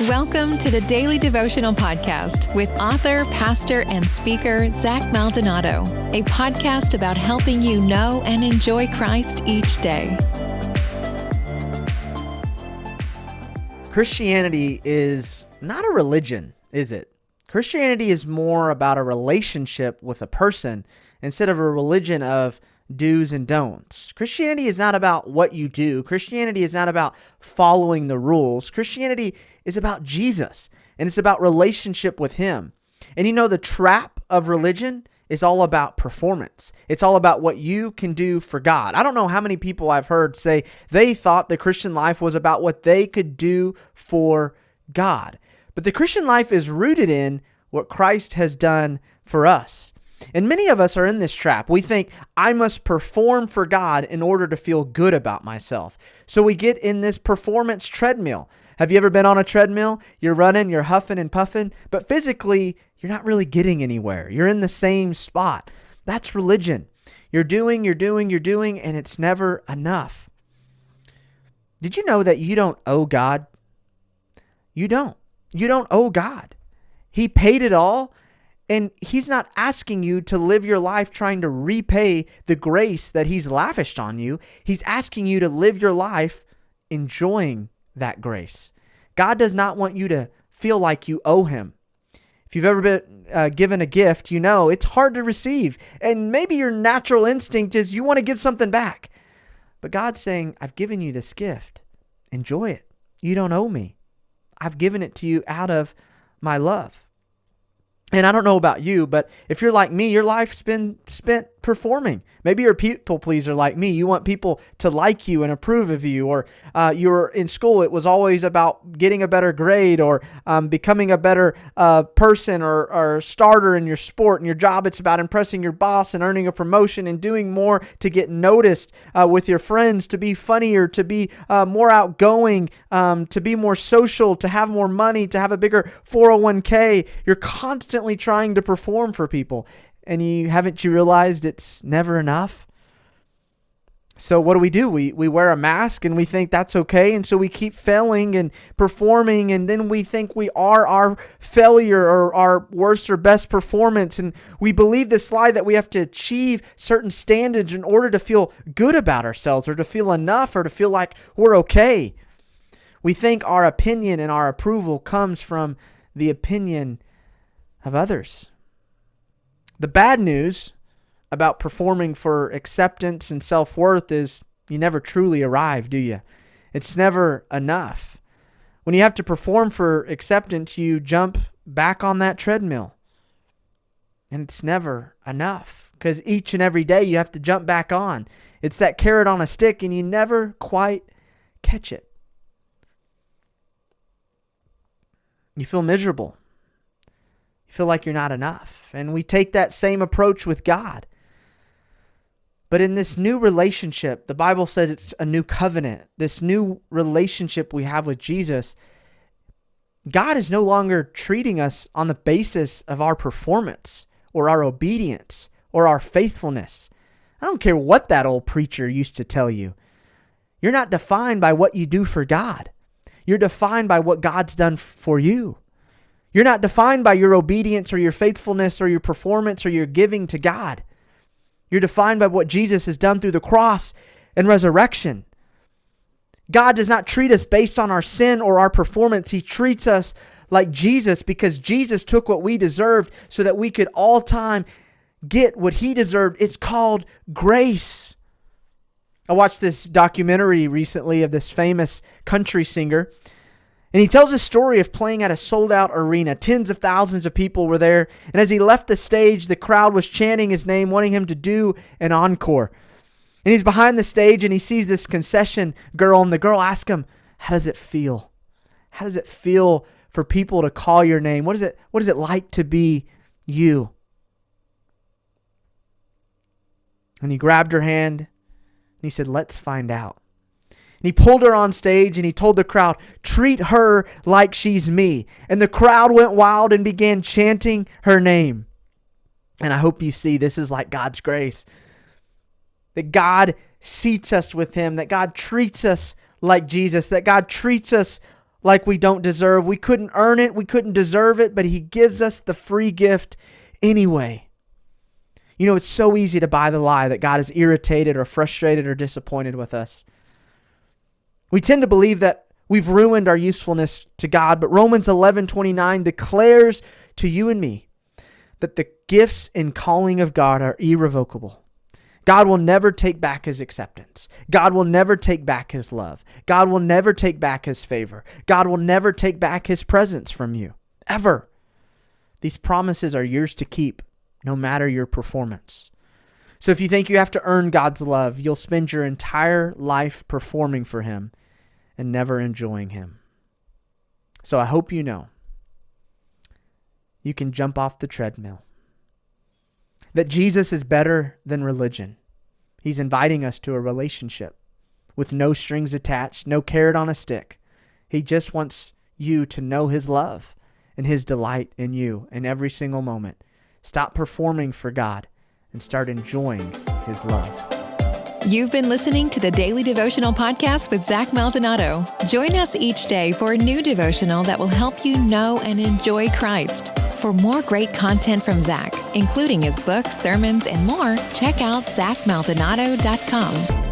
Welcome to the Daily Devotional Podcast with author, pastor, and speaker Zach Maldonado, a podcast about helping you know and enjoy Christ each day. Christianity is not a religion, is it? Christianity is more about a relationship with a person instead of a religion of do's and don'ts. Christianity is not about what you do. Christianity is not about following the rules. Christianity is about Jesus, and it's about relationship with Him. And you know, the trap of religion is all about performance. It's all about what you can do for God. I don't know how many people I've heard say they thought the Christian life was about what they could do for God. But the Christian life is rooted in what Christ has done for us. And many of us are in this trap. We think, I must perform for God in order to feel good about myself. So we get in this performance treadmill. Have you ever been on a treadmill? You're running, you're huffing and puffing, but physically, you're not really getting anywhere. You're in the same spot. That's religion. You're doing, and it's never enough. Did you know that you don't owe God? You don't. You don't owe God. He paid it all. And He's not asking you to live your life trying to repay the grace that He's lavished on you. He's asking you to live your life enjoying that grace. God does not want you to feel like you owe Him. If you've ever been given a gift, you know it's hard to receive. And maybe your natural instinct is you want to give something back. But God's saying, I've given you this gift. Enjoy it. You don't owe me. I've given it to you out of my love. And I don't know about you, but if you're like me, your life's been spent performing. Maybe you're a people pleaser like me. You want people to like you and approve of you. Or you were in school, it was always about getting a better grade or becoming a better person or starter in your sport. And your job, it's about impressing your boss and earning a promotion and doing more to get noticed with your friends, to be funnier, to be more outgoing, to be more social, to have more money, to have a bigger 401k. You're constantly trying to perform for people. And haven't you realized it's never enough? So what do? We wear a mask and we think that's okay. And so we keep failing and performing. And then we think we are our failure or our worst or best performance. And we believe this lie that we have to achieve certain standards in order to feel good about ourselves or to feel enough or to feel like we're okay. We think our opinion and our approval comes from the opinion of others. The bad news about performing for acceptance and self-worth is you never truly arrive, do you? It's never enough. When you have to perform for acceptance, you jump back on that treadmill. And it's never enough because each and every day you have to jump back on. It's that carrot on a stick and you never quite catch it. You feel miserable. Feel like you're not enough. And we take that same approach with God. But in this new relationship, the Bible says it's a new covenant. This new relationship we have with Jesus, God is no longer treating us on the basis of our performance or our obedience or our faithfulness. I don't care what that old preacher used to tell you. You're not defined by what you do for God. You're defined by what God's done for you. You're not defined by your obedience or your faithfulness or your performance or your giving to God. You're defined by what Jesus has done through the cross and resurrection. God does not treat us based on our sin or our performance. He treats us like Jesus because Jesus took what we deserved so that we could all time get what He deserved. It's called grace. I watched this documentary recently of this famous country singer. And he tells a story of playing at a sold-out arena. Tens of thousands of people were there. And as he left the stage, the crowd was chanting his name, wanting him to do an encore. And he's behind the stage and he sees this concession girl. And the girl asks him, how does it feel? How does it feel for people to call your name? What is it like to be you? And he grabbed her hand and he said, let's find out. And he pulled her on stage and he told the crowd, treat her like she's me. And the crowd went wild and began chanting her name. And I hope you see this is like God's grace. That God seats us with Him, that God treats us like Jesus, that God treats us like we don't deserve. We couldn't earn it. We couldn't deserve it, but he gives us the free gift anyway. You know, it's so easy to buy the lie that God is irritated or frustrated or disappointed with us. We tend to believe that we've ruined our usefulness to God, but Romans 11:29 declares to you and me that the gifts and calling of God are irrevocable. God will never take back his acceptance. God will never take back his love. God will never take back his favor. God will never take back his presence from you, ever. These promises are yours to keep, no matter your performance. So if you think you have to earn God's love, you'll spend your entire life performing for him and never enjoying him. So I hope you know you can jump off the treadmill. That Jesus is better than religion. He's inviting us to a relationship with no strings attached, no carrot on a stick. He just wants you to know his love and his delight in you in every single moment. Stop performing for God and start enjoying his love. You've been listening to the Daily Devotional Podcast with Zach Maldonado. Join us each day for a new devotional that will help you know and enjoy Christ. For more great content from Zach, including his books, sermons, and more, check out ZachMaldonado.com.